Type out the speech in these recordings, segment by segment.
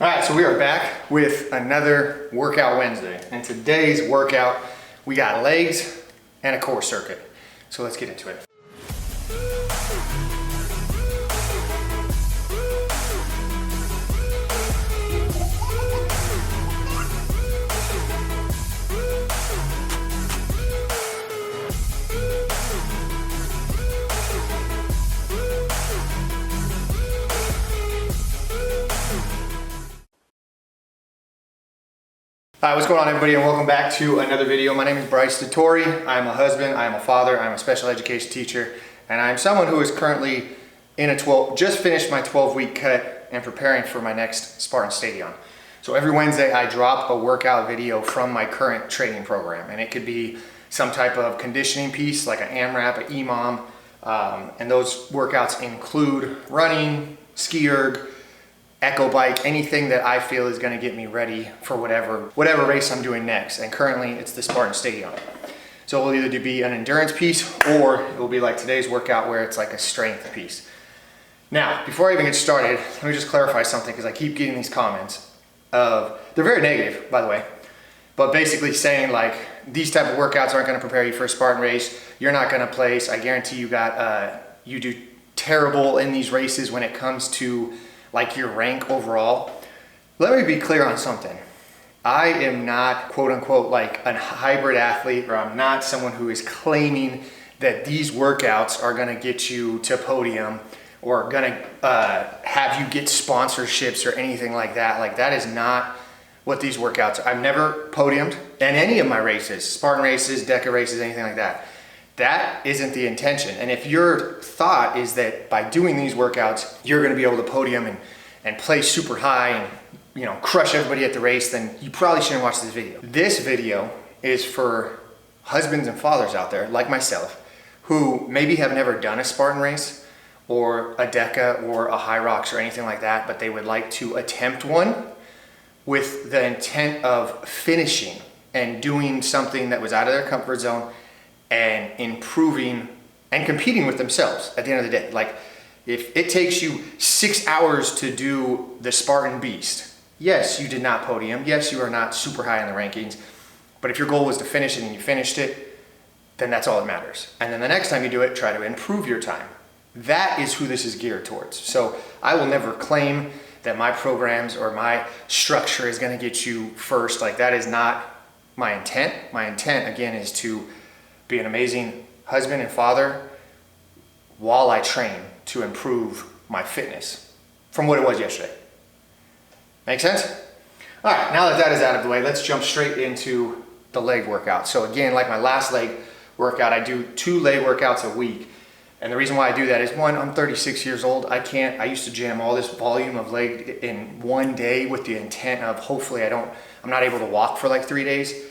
All right, so we are back with another Workout Wednesday. And today's workout, we got legs and a core circuit. So let's get into it. Hi, what's going on everybody, and welcome back to another video. My name is Bryce Dettorre. I'm a husband, I'm a father, I'm a special education teacher, and I'm someone who is currently in just finished my 12-week cut and preparing for my next Spartan Stadion. So every Wednesday I drop a workout video from my current training program, and it could be some type of conditioning piece like an AMRAP, an EMOM, and those workouts include running, ski erg, echo bike, anything that I feel is going to get me ready for whatever race I'm doing next. And currently it's the Spartan Stadion. So it'll either be an endurance piece or it will be like today's workout where it's like a strength piece. Now, before I even get started, let me just clarify something because I keep getting these comments they're very negative, by the way, but basically saying like these type of workouts aren't going to prepare you for a Spartan race. You're not going to place. I guarantee you do terrible in these races when it comes to like your rank overall. Let me be clear on something. I am not quote unquote like a hybrid athlete, or I'm not someone who is claiming that these workouts are gonna get you to podium or gonna have you get sponsorships or anything like that. Like that is not what these workouts are. I've never podiumed in any of my races, Spartan races, Dettorre races, anything like that. That isn't the intention. And if your thought is that by doing these workouts, you're gonna be able to podium and play super high and crush everybody at the race, then you probably shouldn't watch this video. This video is for husbands and fathers out there, like myself, who maybe have never done a Spartan race or a DECA or a High Rocks or anything like that, but they would like to attempt one with the intent of finishing and doing something that was out of their comfort zone and improving and competing with themselves at the end of the day. Like if it takes you 6 hours to do the Spartan Beast, yes, you did not podium. Yes, you are not super high in the rankings, but if your goal was to finish it and you finished it, then that's all that matters. And then the next time you do it, try to improve your time. That is who this is geared towards. So I will never claim that my programs or my structure is gonna get you first. Like that is not my intent. My intent, again, is to be an amazing husband and father while I train to improve my fitness from what it was yesterday. Make sense? All right, now that is out of the way, let's jump straight into the leg workout. So again, like my last leg workout, I do 2 leg workouts a week. And the reason why I do that is one, I'm 36 years old. I used to jam all this volume of leg in one day with the intent of hopefully I'm not able to walk for like 3 days.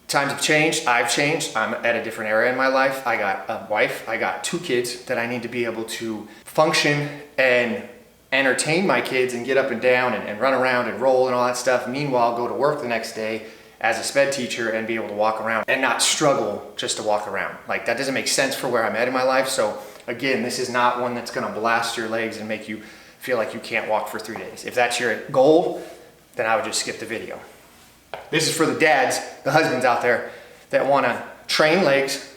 Times have changed, I've changed, I'm at a different area in my life. I got a wife, I got 2 kids that I need to be able to function and entertain my kids and get up and down and run around and roll and all that stuff. Meanwhile, go to work the next day as a sped teacher and be able to walk around and not struggle just to walk around. Like that doesn't make sense for where I'm at in my life. So again, this is not one that's gonna blast your legs and make you feel like you can't walk for 3 days. If that's your goal, then I would just skip the video. This is for the dads, the husbands out there that want to train legs,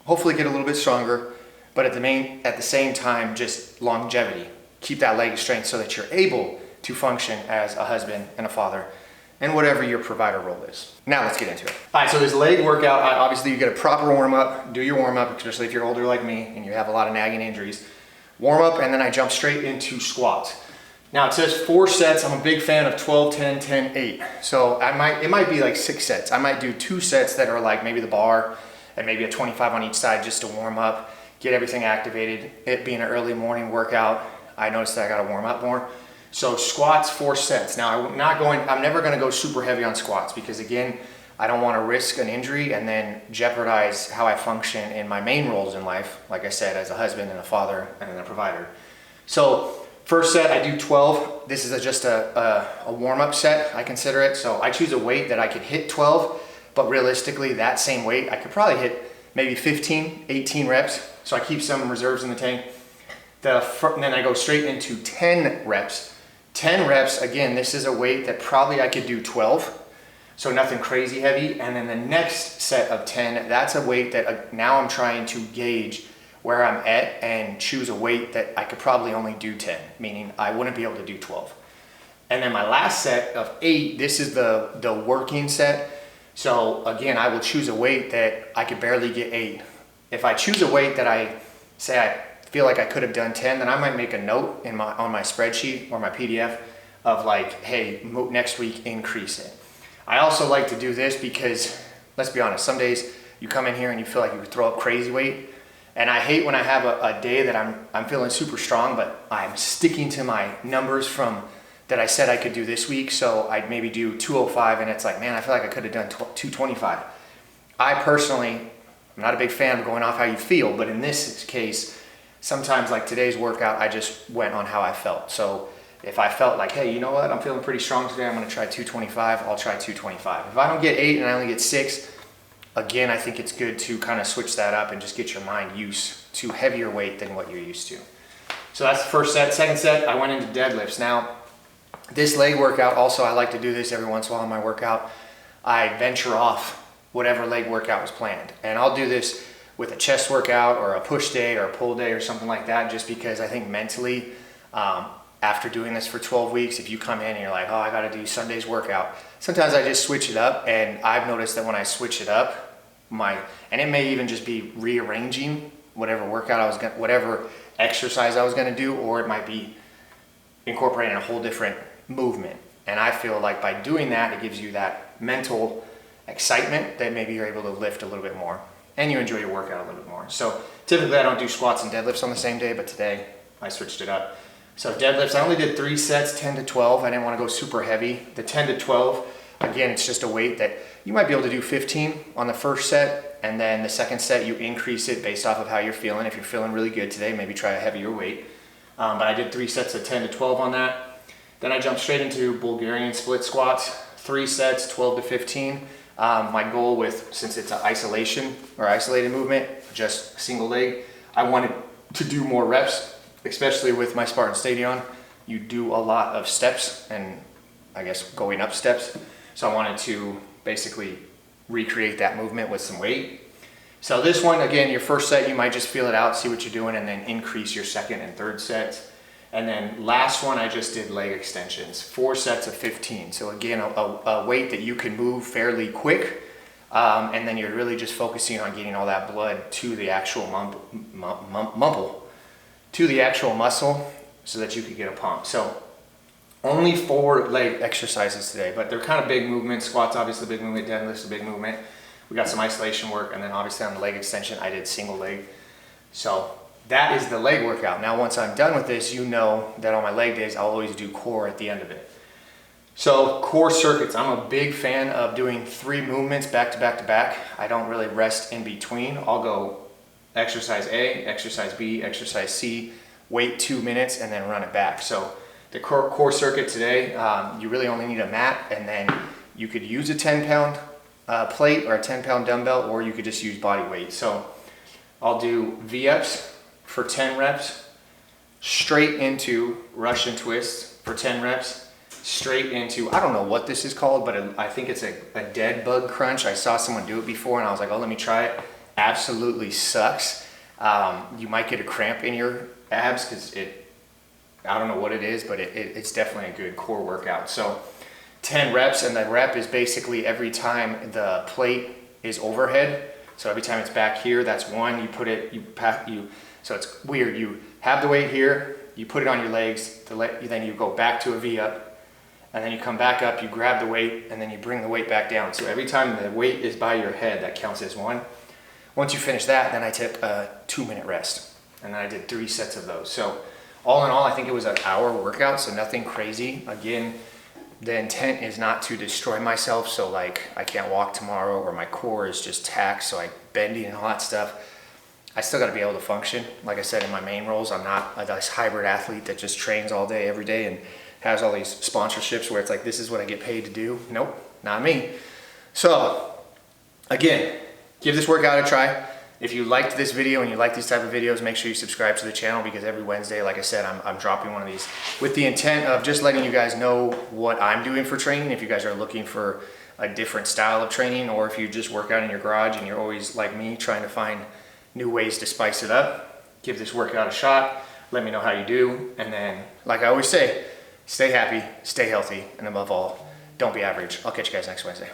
hopefully get a little bit stronger, but at the same time, just longevity. Keep that leg strength so that you're able to function as a husband and a father and whatever your provider role is. Now let's get into it. All right, so this leg workout, obviously you get a proper warm up, do your warm up, especially if you're older like me and you have a lot of nagging injuries. Warm up, and then I jump straight into squats. Now it says 4 sets. I'm a big fan of 12, 10, 10, 8. So it might be like 6 sets. I might do 2 sets that are like maybe the bar and maybe a 25 on each side just to warm up, get everything activated. It being an early morning workout, I noticed that I gotta warm up more. So squats, 4 sets. Now I'm never gonna go super heavy on squats because again, I don't wanna risk an injury and then jeopardize how I function in my main roles in life, like I said, as a husband and a father and a provider. So first set, I do 12. This is just a warm-up set, I consider it. So I choose a weight that I could hit 12, but realistically, that same weight, I could probably hit maybe 15, 18 reps. So I keep some reserves in the tank. And then I go straight into 10 reps 10 reps, again, this is a weight that probably I could do 12. So nothing crazy heavy. And then the next set of 10, that's a weight that now I'm trying to gauge where I'm at and choose a weight that I could probably only do 10, meaning I wouldn't be able to do 12. And then my last set of 8, this is the working set. So again, I will choose a weight that I could barely get 8. If I choose a weight that I feel like I could have done 10, then I might make a note on my spreadsheet or my PDF of like, hey, next week increase it. I also like to do this because, let's be honest, some days you come in here and you feel like you could throw up crazy weight. And I hate when I have a day that I'm feeling super strong, but I'm sticking to my numbers from that I said I could do this week. So I'd maybe do 205 and it's like, man, I feel like I could have done 225. I personally, I'm not a big fan of going off how you feel, but in this case, sometimes like today's workout, I just went on how I felt. So if I felt like, hey, you know what, I'm feeling pretty strong today, I'm gonna try 225, I'll try 225. If I don't get 8 and I only get 6, again, I think it's good to kind of switch that up and just get your mind used to heavier weight than what you're used to. So that's the first set. Second set, I went into deadlifts. Now, this leg workout, also I like to do this every once in a while in my workout. I venture off whatever leg workout was planned. And I'll do this with a chest workout or a push day or a pull day or something like that, just because I think mentally, after doing this for 12 weeks, if you come in and you're like, oh, I gotta do Sunday's workout, sometimes I just switch it up. And I've noticed that when I switch it up, and it may even just be rearranging whatever workout whatever exercise I was gonna do, or it might be incorporating a whole different movement. And I feel like by doing that, it gives you that mental excitement that maybe you're able to lift a little bit more and you enjoy your workout a little bit more. So typically I don't do squats and deadlifts on the same day, but today I switched it up. So deadlifts, I only did 3 sets, 10 to 12. I didn't want to go super heavy. The 10 to 12, again, it's just a weight that you might be able to do 15 on the first set, and then the second set you increase it based off of how you're feeling. If you're feeling really good today, maybe try a heavier weight. But I did 3 sets of 10 to 12 on that. Then I jumped straight into Bulgarian split squats, 3 sets, 12 to 15. My goal since it's an isolated movement, just single leg, I wanted to do more reps, especially with my Spartan Stadion. You do a lot of steps and I guess going up steps. So I wanted to basically recreate that movement with some weight. So this one, again, your first set, you might just feel it out, see what you're doing, and then increase your second and third sets. And then last one, I just did leg extensions, 4 sets of 15. So again, a weight that you can move fairly quick. And then you're really just focusing on getting all that blood to the actual to the actual muscle so that you could get a pump. So only 4 leg exercises today, but they're kind of big movements. Squats, obviously a big movement, deadlifts a big movement. We got some isolation work, and then obviously on the leg extension, I did single leg. So that is the leg workout. Now, once I'm done with this, you know that on my leg days, I'll always do core at the end of it. So core circuits, I'm a big fan of doing 3 movements back to back to back. I don't really rest in between. I'll go exercise A, exercise B, exercise C, wait 2 minutes, and then run it back. So the core circuit today, you really only need a mat, and then you could use a 10-pound plate or a 10-pound dumbbell, or you could just use body weight. So I'll do V-ups for 10 reps, straight into Russian twists for 10 reps, straight into, I don't know what this is called, but I think it's a dead bug crunch. I saw someone do it before and I was like, oh, let me try it. Absolutely sucks. You might get a cramp in your abs because I don't know what it is, but it's definitely a good core workout. So 10 reps, and the rep is basically every time the plate is overhead. So every time it's back here, that's 1. You put it, so it's weird. You have the weight here, you put it on your legs, then you go back to a V-up, and then you come back up, you grab the weight, and then you bring the weight back down. So every time the weight is by your head, that counts as 1. Once you finish that, then I took a 2-minute rest, and then I did 3 sets of those. So all in all, I think it was an hour workout, so nothing crazy. Again, the intent is not to destroy myself, so like I can't walk tomorrow, or my core is just taxed, so I'm bending and all that stuff. I still got to be able to function. Like I said, in my main roles, I'm not this hybrid athlete that just trains all day, every day, and has all these sponsorships where it's like, this is what I get paid to do. Nope, not me. So again, give this workout a try. If you liked this video and you like these type of videos, make sure you subscribe to the channel, because every Wednesday, like I said, I'm dropping one of these with the intent of just letting you guys know what I'm doing for training. If you guys are looking for a different style of training, or if you just work out in your garage and you're always like me trying to find new ways to spice it up, give this workout a shot. Let me know how you do. And then, like I always say, stay happy, stay healthy, and above all, don't be average. I'll catch you guys next Wednesday.